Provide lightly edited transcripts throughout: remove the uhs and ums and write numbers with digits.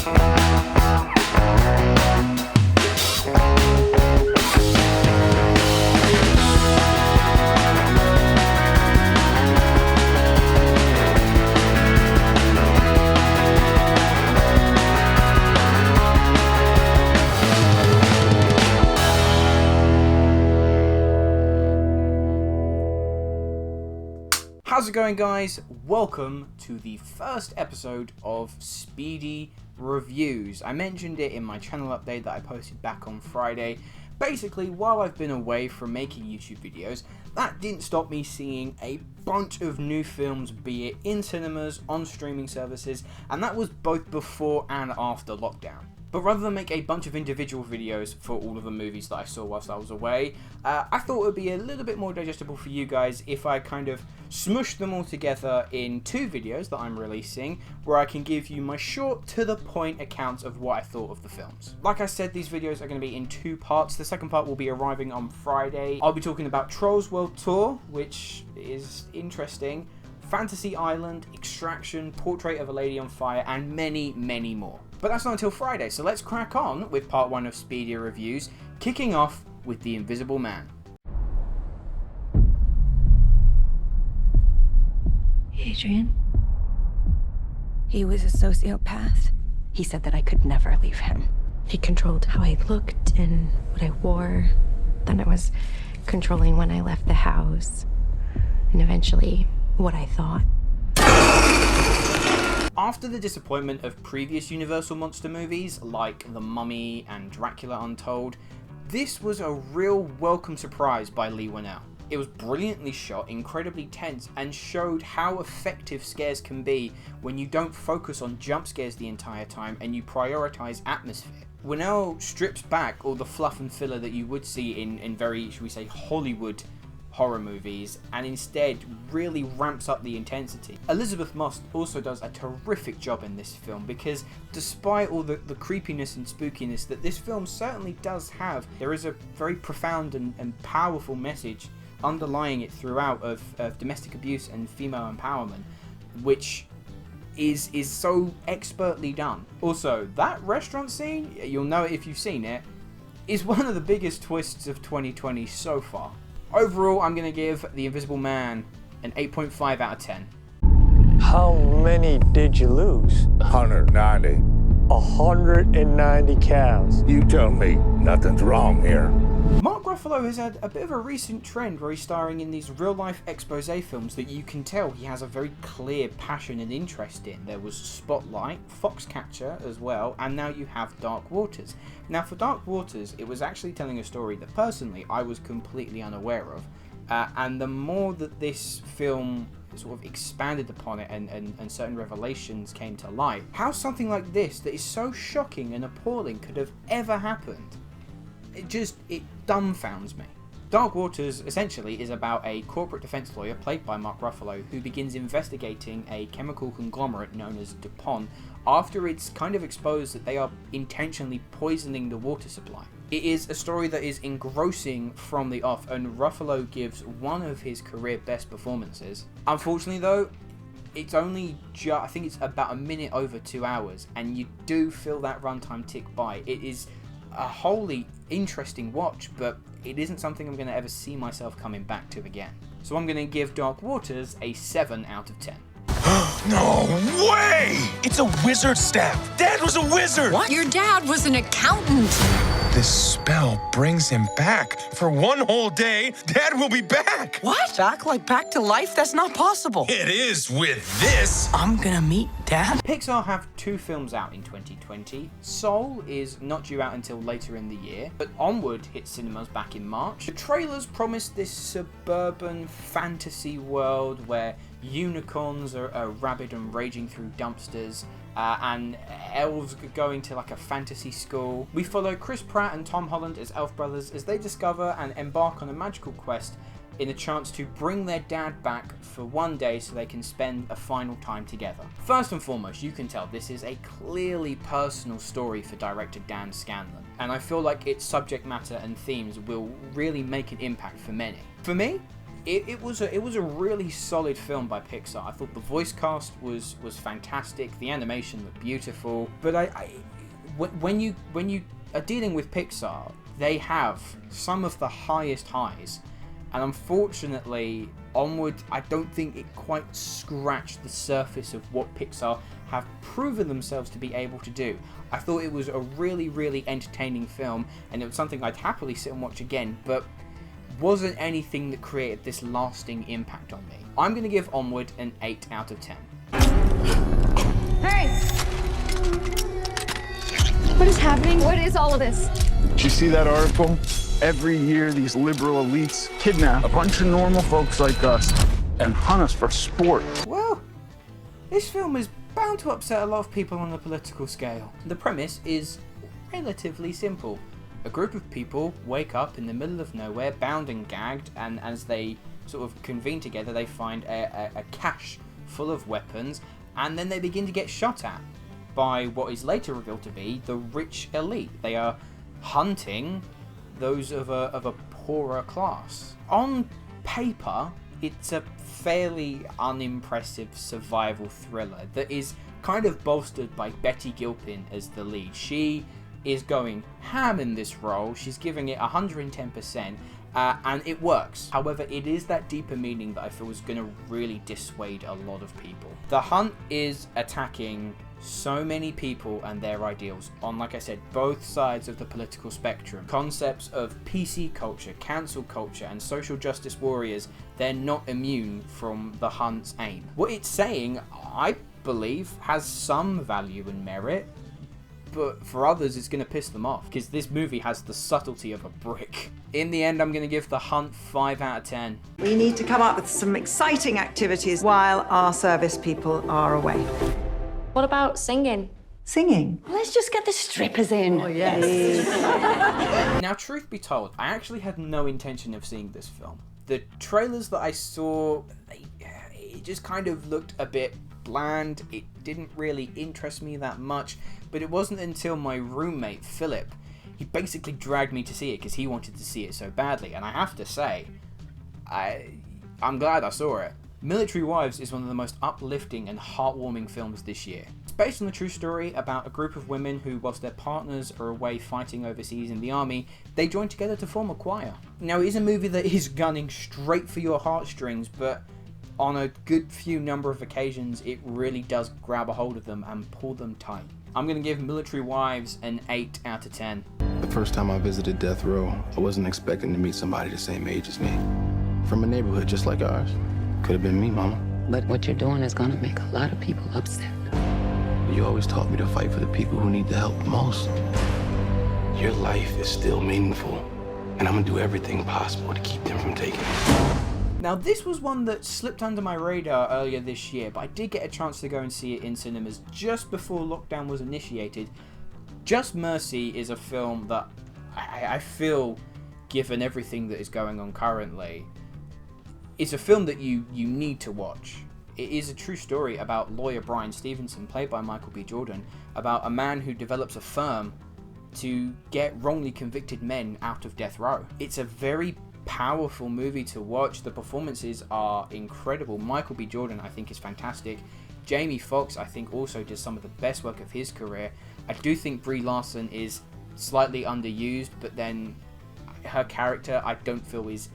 How's it going, guys? Welcome to the first episode of Speedy Reviews. I mentioned it in my channel update that I posted back on Friday. Basically, while I've been away from making YouTube videos, that didn't stop me seeing a bunch of new films, be it in cinemas, on streaming services, and that was both before and after lockdown. But rather than make a bunch of individual videos for all of the movies that I saw whilst I was away, I thought it would be a little bit more digestible for you guys if I kind of smushed them all together in two videos that I'm releasing, where I can give you my short, to-the-point accounts of what I thought of the films. Like I said, these videos are going to be in two parts. The second part will be arriving on Friday. I'll be talking about Trolls World Tour, which is interesting, Fantasy Island, Extraction, Portrait of a Lady on Fire, and many, many more. But that's not until Friday, so let's crack on with part one of Speedy Reviews, kicking off with The Invisible Man. Adrian? He was a sociopath. He said that I could never leave him. He controlled how I looked and what I wore. Then it was controlling when I left the house. And eventually, what I thought. After the disappointment of previous Universal monster movies, like The Mummy and Dracula Untold, this was a real welcome surprise by Leigh Whannell. It was brilliantly shot, incredibly tense, and showed how effective scares can be when you don't focus on jump scares the entire time and you prioritize atmosphere. Whannell strips back all the fluff and filler that you would see in very, should we say, Hollywood horror movies, and instead really ramps up the intensity. Elizabeth Moss also does a terrific job in this film, because despite all the creepiness and spookiness that this film certainly does have, there is a very profound and powerful message underlying it throughout of domestic abuse and female empowerment, which is so expertly done. Also, that restaurant scene, you'll know it if you've seen it, is one of the biggest twists of 2020 so far. Overall, I'm going to give The Invisible Man an 8.5 out of 10. How many did you lose? 190. 190 cows. You tell me nothing's wrong here. Mark Ruffalo has had a bit of a recent trend where he's starring in these real-life expose films that you can tell he has a very clear passion and interest in. There was Spotlight, Foxcatcher as well, and now you have Dark Waters. Now for Dark Waters, it was actually telling a story that personally I was completely unaware of, and the more that this film sort of expanded upon it and certain revelations came to light, how something like this that is so shocking and appalling could have ever happened, it dumbfounds me. Dark Waters essentially is about a corporate defense lawyer played by Mark Ruffalo who begins investigating a chemical conglomerate known as DuPont after it's kind of exposed that they are intentionally poisoning the water supply. It is a story that is engrossing from the off, and Ruffalo gives one of his career best performances. Unfortunately though, it's only I think it's about a minute over 2 hours, and you do feel that runtime tick by. It is a wholly interesting watch, but it isn't something I'm going to ever see myself coming back to again. So I'm going to give Dark Waters a 7 out of 10. No way! It's a wizard staff. Dad was a wizard. What? Your dad was an accountant. This spell brings him back. For one whole day, Dad will be back. What? Back to life? That's not possible. It is with this. I'm gonna meet Dad. Pixar have two films out in 2020. Soul is not due out until later in the year, but Onward hit cinemas back in March. The trailers promised this suburban fantasy world where unicorns are rabid and raging through dumpsters, and elves going to like a fantasy school. We follow Chris Pratt and Tom Holland as elf brothers as they discover and embark on a magical quest in a chance to bring their dad back for one day so they can spend a final time together. First and foremost, you can tell this is a clearly personal story for director Dan Scanlon, and I feel like its subject matter and themes will really make an impact for many. For me, It was a really solid film by Pixar. I thought the voice cast was fantastic. The animation looked beautiful. But when you are dealing with Pixar, they have some of the highest highs, and unfortunately, Onward, I don't think it quite scratched the surface of what Pixar have proven themselves to be able to do. I thought it was a really, really entertaining film, and it was something I'd happily sit and watch again, but wasn't anything that created this lasting impact on me. I'm going to give Onward an 8 out of 10. Hey! What is happening? What is all of this? Did you see that article? Every year, these liberal elites kidnap a bunch of normal folks like us and hunt us for sport. Well, this film is bound to upset a lot of people on the political scale. The premise is relatively simple. A group of people wake up in the middle of nowhere, bound and gagged, and as they sort of convene together, they find a cache full of weapons, and then they begin to get shot at by what is later revealed to be the rich elite. They are hunting those of a poorer class. On paper, it's a fairly unimpressive survival thriller that is kind of bolstered by Betty Gilpin as the lead. She is going ham in this role. She's giving it 110%, and it works. However, it is that deeper meaning that I feel is going to really dissuade a lot of people. The hunt is attacking so many people and their ideals on, like I said, both sides of the political spectrum. Concepts of PC culture, cancel culture, and social justice warriors, they're not immune from the hunt's aim. What it's saying, I believe, has some value and merit, but for others it's going to piss them off, because this movie has the subtlety of a brick. In the end, I'm going to give The Hunt 5 out of 10. We need to come up with some exciting activities while our service people are away. What about singing? Singing? Let's just get the strippers in. Oh, yes. Now, truth be told, I actually had no intention of seeing this film. The trailers that I saw, it just kind of looked a bit bland. It didn't really interest me that much, but it wasn't until my roommate, Philip, he basically dragged me to see it because he wanted to see it so badly, and I have to say, I'm glad I saw it. Military Wives is one of the most uplifting and heartwarming films this year. It's based on a true story about a group of women who, whilst their partners are away fighting overseas in the army, they join together to form a choir. Now, it is a movie that is gunning straight for your heartstrings, but on a good few number of occasions, it really does grab a hold of them and pull them tight. I'm going to give Military Wives an 8 out of 10. The first time I visited death row, I wasn't expecting to meet somebody the same age as me. From a neighborhood just like ours. Could have been me, Mama. But what you're doing is gonna make a lot of people upset. You always taught me to fight for the people who need the help the most. Your life is still meaningful, and I'm gonna do everything possible to keep them from taking it. Now, this was one that slipped under my radar earlier this year, but I did get a chance to go and see it in cinemas just before lockdown was initiated. Just Mercy is a film that I feel, given everything that is going on currently, it's a film that you need to watch. It is a true story about lawyer Brian Stevenson, played by Michael B. Jordan, about a man who develops a firm to get wrongly convicted men out of death row. It's a very powerful movie to watch. The performances are incredible. Michael B. Jordan, I think, is fantastic. Jamie Foxx, I think, also does some of the best work of his career. I do think Brie Larson is slightly underused, but then her character, I don't feel is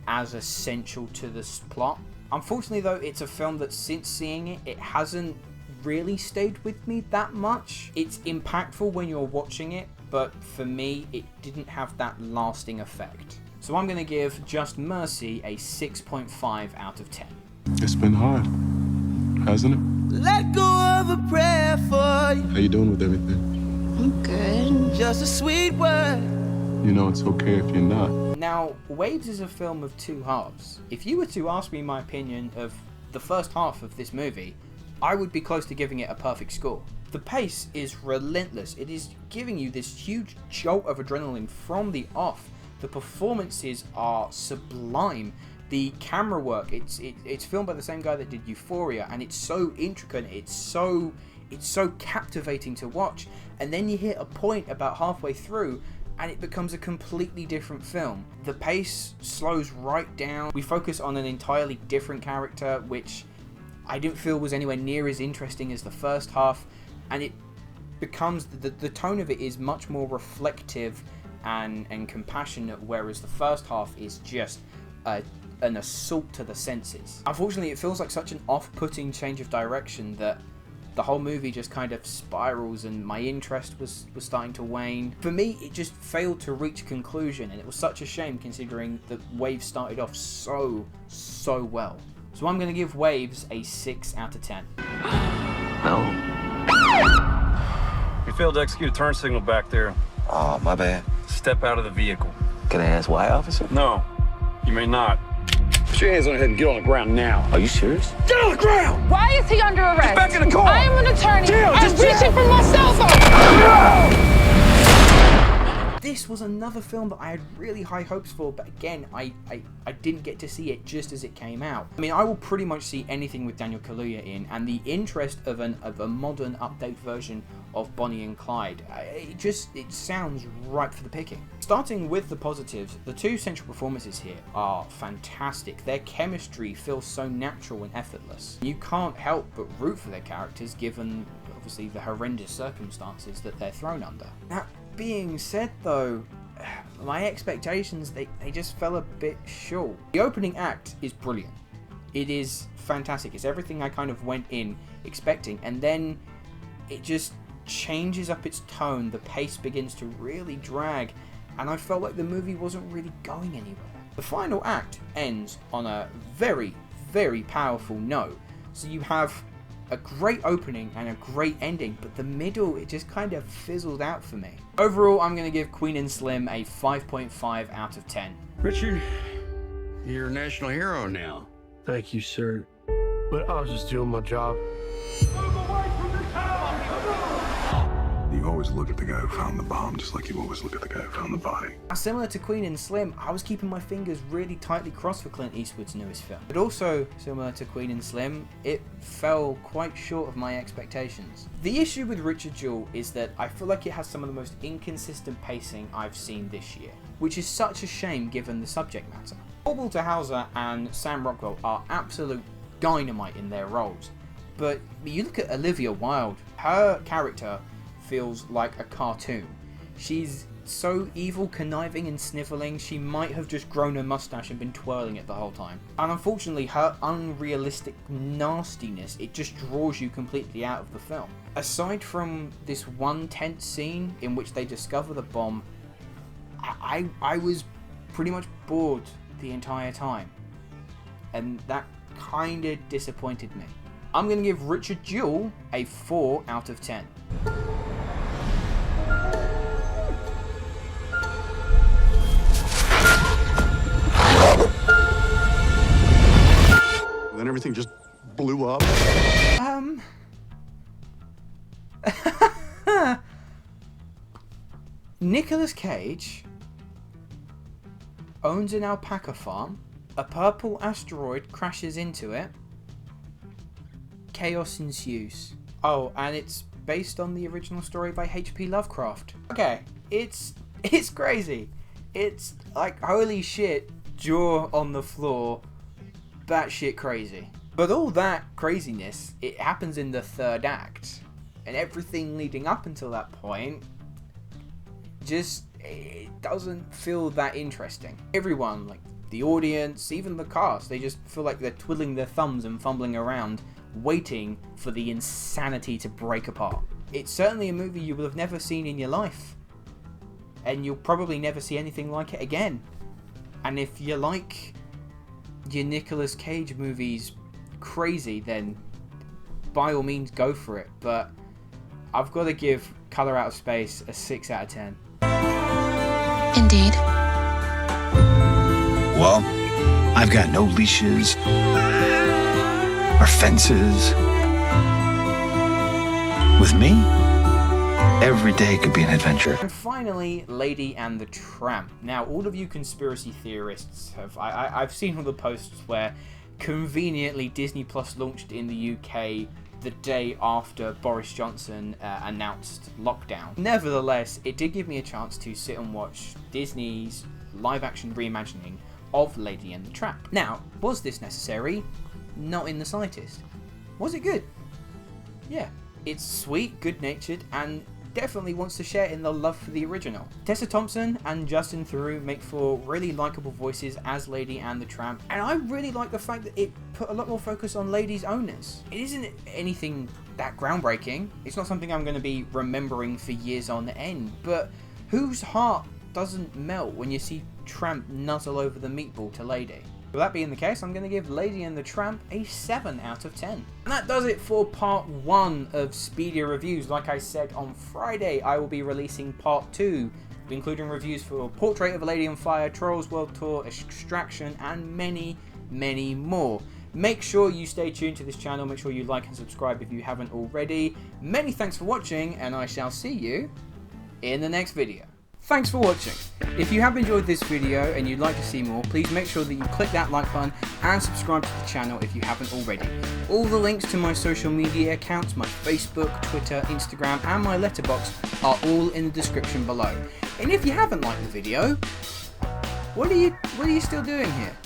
as essential to this plot. Unfortunately though, it's a film that since seeing it, it hasn't really stayed with me that much. It's impactful when you're watching it, but for me, it didn't have that lasting effect. So I'm going to give Just Mercy a 6.5 out of 10. It's been hard, hasn't it? Let go of a prayer for you. How you doing with everything? I'm good. Just a sweet word. You know it's okay if you're not. Now, Waves is a film of two halves. If you were to ask me my opinion of the first half of this movie, I would be close to giving it a perfect score. The pace is relentless. It is giving you this huge jolt of adrenaline from the off. The performances are sublime. The camera work, it's filmed by the same guy that did Euphoria, and it's so intricate, it's so captivating to watch. And then you hit a point about halfway through and it becomes a completely different film. The pace slows right down. We focus on an entirely different character, which I didn't feel was anywhere near as interesting as the first half, and it becomes, the tone of it is much more reflective and compassionate, whereas the first half is just an assault to the senses. Unfortunately, it feels like such an off-putting change of direction that the whole movie just kind of spirals, and my interest was starting to wane. For me, it just failed to reach a conclusion, and it was such a shame considering that Waves started off so well. So I'm going to give Waves a 6 out of 10. No. You failed to execute a turn signal back there. Oh, my bad. Step out of the vehicle. Can I ask why, officer? No, you may not. Put your hands on your head and get on the ground now. Are you serious? Get on the ground! Why is he under arrest? Get back in the car! I am an attorney. Jill, I'm just reaching chill. for my cell phone. This was another film that I had really high hopes for, but again, I didn't get to see it just as it came out. I mean, I will pretty much see anything with Daniel Kaluuya in, and the interest of a modern update version of Bonnie and Clyde, it sounds ripe for the picking. Starting with the positives, the two central performances here are fantastic. Their chemistry feels so natural and effortless. You can't help but root for their characters given, obviously, the horrendous circumstances that they're thrown under. That being said though, my expectations, they just fell a bit short. The opening act is brilliant. It is fantastic. It's everything I kind of went in expecting, and then it just changes up its tone. The pace begins to really drag, and I felt like the movie wasn't really going anywhere. The final act ends on a very, very powerful note. So you have a great opening and a great ending, but the middle, it just kind of fizzled out for me. Overall, I'm going to give Queen and Slim a 5.5 out of 10. Richard, you're a national hero now. Thank you, sir. But I was just doing my job. You always look at the guy who found the bomb just like you always look at the guy who found the body. Similar to Queen and Slim, I was keeping my fingers really tightly crossed for Clint Eastwood's newest film. But also, similar to Queen and Slim, it fell quite short of my expectations. The issue with Richard Jewell is that I feel like it has some of the most inconsistent pacing I've seen this year, which is such a shame given the subject matter. Paul Walter Hauser and Sam Rockwell are absolute dynamite in their roles, but you look at Olivia Wilde, her character feels like a cartoon. She's so evil, conniving and snivelling, she might have just grown a mustache and been twirling it the whole time. And unfortunately, her unrealistic nastiness, it just draws you completely out of the film. Aside from this one tense scene in which they discover the bomb, I was pretty much bored the entire time. And that kinda disappointed me. I'm gonna give Richard Jewell a 4 out of 10. Then everything just blew up. Nicolas Cage owns an alpaca farm, a purple asteroid crashes into it, chaos ensues. Oh, and it's based on the original story by H.P. Lovecraft. Okay, it's crazy. It's like, holy shit, jaw on the floor, batshit crazy. But all that craziness, it happens in the third act, and everything leading up until that point just, it doesn't feel that interesting. Everyone, like the audience, even the cast, they just feel like they're twiddling their thumbs and fumbling around, waiting for the insanity to break apart. It's certainly a movie you will have never seen in your life, and you'll probably never see anything like it again. And if you like your Nicolas Cage movies crazy, then by all means go for it. But I've got to give Color Out of Space a 6 out of 10. Indeed. Well, I've got no leashes or fences. With me, every day could be an adventure. And finally, Lady and the Tramp. Now, all of you conspiracy theorists have... I've seen all the posts where conveniently Disney Plus launched in the UK the day after Boris Johnson announced lockdown. Nevertheless, it did give me a chance to sit and watch Disney's live-action reimagining of Lady and the Tramp. Now, was this necessary? Not in the slightest. Was it good? Yeah. It's sweet, good-natured, and definitely wants to share in the love for the original. Tessa Thompson and Justin Theroux make for really likeable voices as Lady and the Tramp, and I really like the fact that it put a lot more focus on Lady's owners. It isn't anything that groundbreaking, it's not something I'm going to be remembering for years on end, but whose heart doesn't melt when you see Tramp nuzzle over the meatball to Lady? With that being the case, I'm going to give Lady and the Tramp a 7 out of 10. And that does it for part 1 of Speedy Reviews. Like I said, on Friday I will be releasing part 2, including reviews for Portrait of a Lady on Fire, Trolls World Tour, Extraction, and many, many more. Make sure you stay tuned to this channel, make sure you like and subscribe if you haven't already. Many thanks for watching, and I shall see you in the next video. Thanks for watching. If you have enjoyed this video and you'd like to see more, please make sure that you click that like button and subscribe to the channel if you haven't already. All the links to my social media accounts, my Facebook, Twitter, Instagram, and my letterbox are all in the description below. And if you haven't liked the video, what are you still doing here?